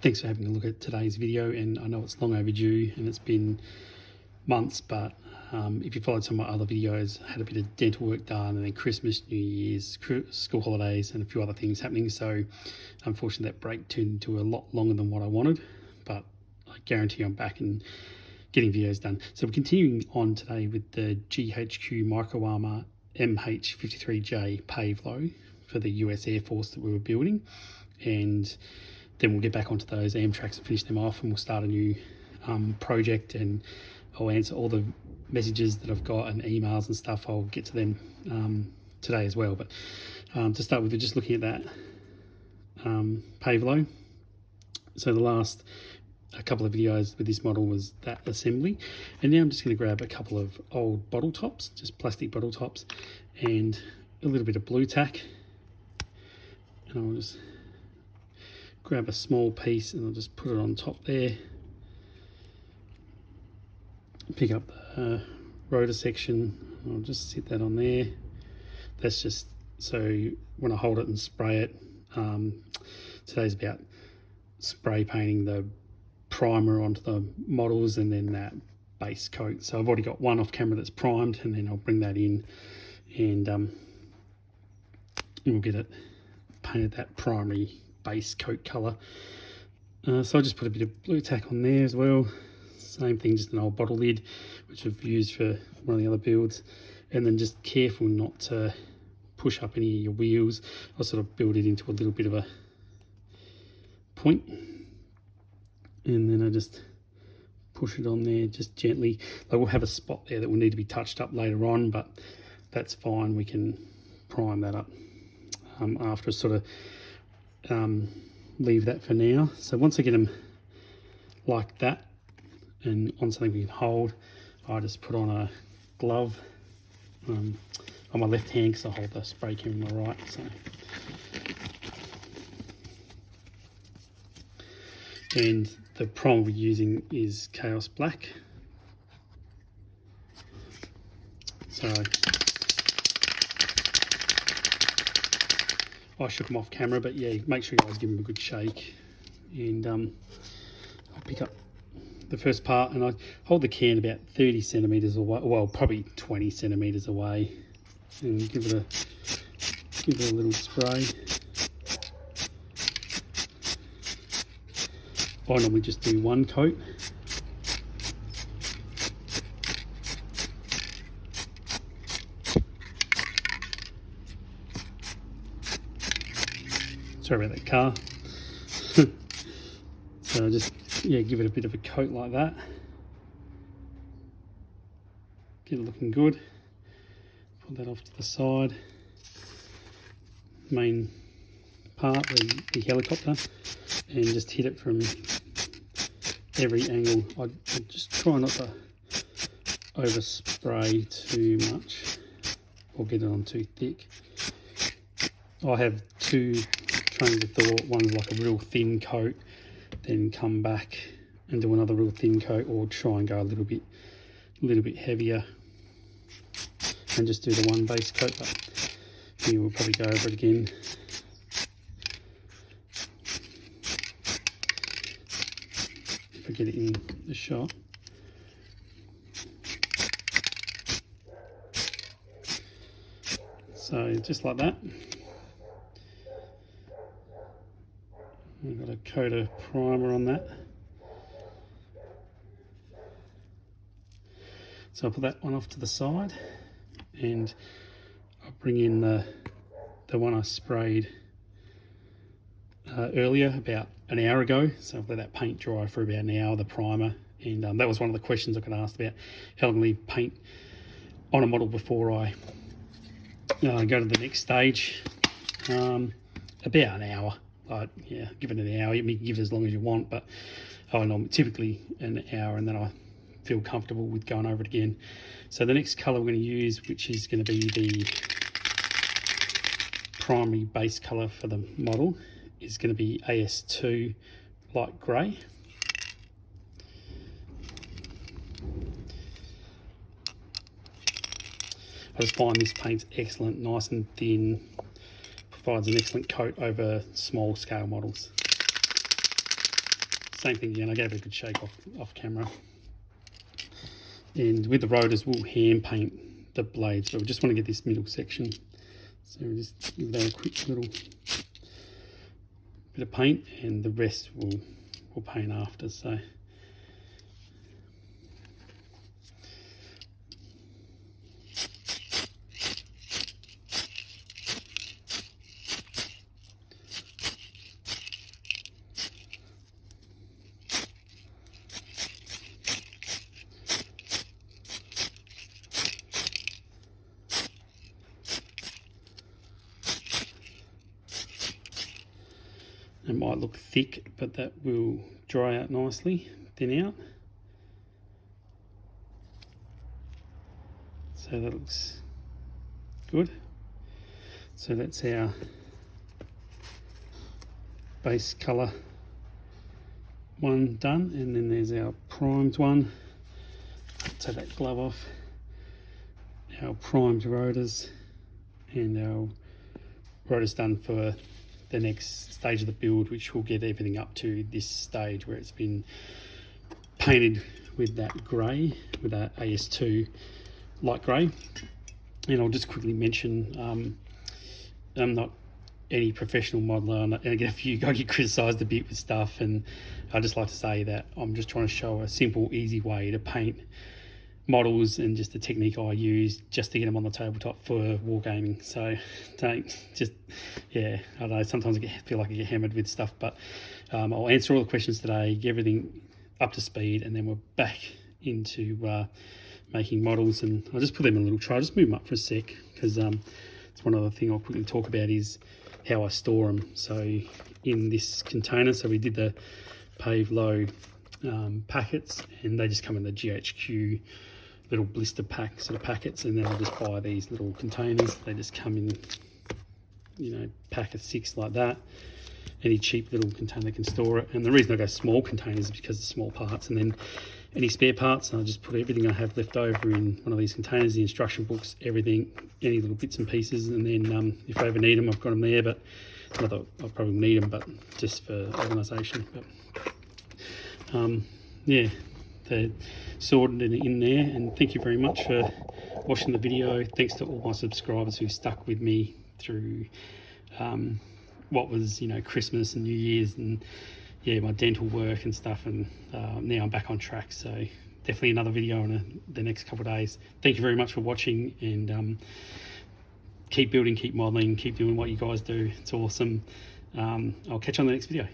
Thanks for having a look at today's video, and I know it's long overdue and it's been months, but if you followed some of my other videos, I had a bit of dental work done, and then Christmas, New Year's, school holidays and a few other things happening. So unfortunately that break turned into a lot longer than what I wanted, but I guarantee I'm back and getting videos done. So we're continuing on today with the GHQ Micro Armour MH-53J Pave low for the US Air Force that we were building, and then we'll get back onto those Amtraks and finish them off, and we'll start a new project, and I'll answer all the messages that I've got and emails and stuff. I'll get to them today as well. But to start with, we're just looking at that Pave low. So the last couple of videos with this model was that assembly, and now I'm just going to grab a couple of old bottle tops, just plastic bottle tops, and a little bit of blue tack, and I'll just grab a small piece and I'll just put it on top there. Pick up the rotor section, I'll just sit that on there. That's just so when I hold it and spray it. Today's about spray painting the primer onto the models and then that base coat. So I've already got one off camera that's primed, and then I'll bring that in and we'll get it painted that primary base coat colour. So I just put a bit of blue tack on there as well. Same thing, just an old bottle lid which I've used for one of the other builds, and then just careful not to push up any of your wheels. I'll sort of build it into a little bit of a point, and then I just push it on there just gently. Like, we'll have a spot there that will need to be touched up later on, but that's fine, we can prime that up after sort of leave that for now. So once I get them like that and on something we can hold, I just put on a glove on my left hand because I hold the spray can in my right. So, and the primer we're using is Chaos Black. So I shook them off camera, but yeah, make sure you guys give them a good shake. And I'll pick up the first part, and I hold the can about 30 centimeters away, well, probably 20 centimeters away, and give it a little spray. I normally just do one coat. Sorry about that car. So just, yeah, give it a bit of a coat like that. Get it looking good. Put that off to the side. Main part, the helicopter, and just hit it from every angle. I just try not to overspray too much or get it on too thick. I have two trains of thought. One's like a real thin coat, then come back and do another real thin coat, or try and go a little bit heavier and just do the one base coat. But here we'll probably go over it again. If I get it in the shot. So just like that. I've got a coat of primer on that. So I'll put that one off to the side, and I'll bring in the one I sprayed earlier about an hour ago. So I've let that paint dry for about an hour, the primer, and that was one of the questions I got asked about how long to leave paint on a model before I go to the next stage. About an hour. Yeah, give it an hour. You can give it as long as you want, but I know typically an hour, and then I feel comfortable with going over it again. So the next colour we're going to use, which is going to be the primary base colour for the model, is going to be AS2 light grey. I just find this paint's excellent, nice and thin, provides an excellent coat over small scale models. same thing again, I gave it a good shake off camera. And with the rotors, we'll hand paint the blades, but we just want to get this middle section. So we just give that a quick little bit of paint, and the rest we'll paint after. So it might look thick, but that will dry out nicely, thin out. So that looks good. So that's our base colour one done, and then there's our primed one. Take that glove off. Our primed rotors, and our rotors done for the next stage of the build, which will get everything up to this stage where it's been painted with that grey, with that AS2 light grey. And I'll just quickly mention, I'm not any professional modeler, and I get criticised a bit with stuff, and I just like to say that I'm just trying to show a simple, easy way to paint models, and just the technique I use just to get them on the tabletop for wargaming. So don't just, yeah, I don't know, sometimes I feel like I get hammered with stuff, but I'll answer all the questions today, get everything up to speed, and then we're back into making models. And I'll just put them in a little tray. I'll just move them up for a sec, because it's one other thing I'll quickly talk about is how I store them. So in this container, so we did the Pave low packets, and they just come in the GHQ little blister pack sort of packets, and then I'll just buy these little containers. They just come in, you know, pack of 6 like that. Any cheap little container can store it. And the reason I go small containers is because of small parts, and then any spare parts, and I just put everything I have left over in one of these containers, the instruction books, everything, any little bits and pieces, and then if I ever need them, I've got them there. But not that I'll probably need them, but just for organisation. But yeah, they're sorted in there. And thank you very much for watching the video. Thanks to all my subscribers who stuck with me through what was, you know, Christmas and New Year's, and yeah, my dental work and stuff, and now I'm back on track. So definitely another video in the next couple of days. Thank you very much for watching, and keep building, keep modeling, keep doing what you guys do. It's awesome. I'll catch you on the next video.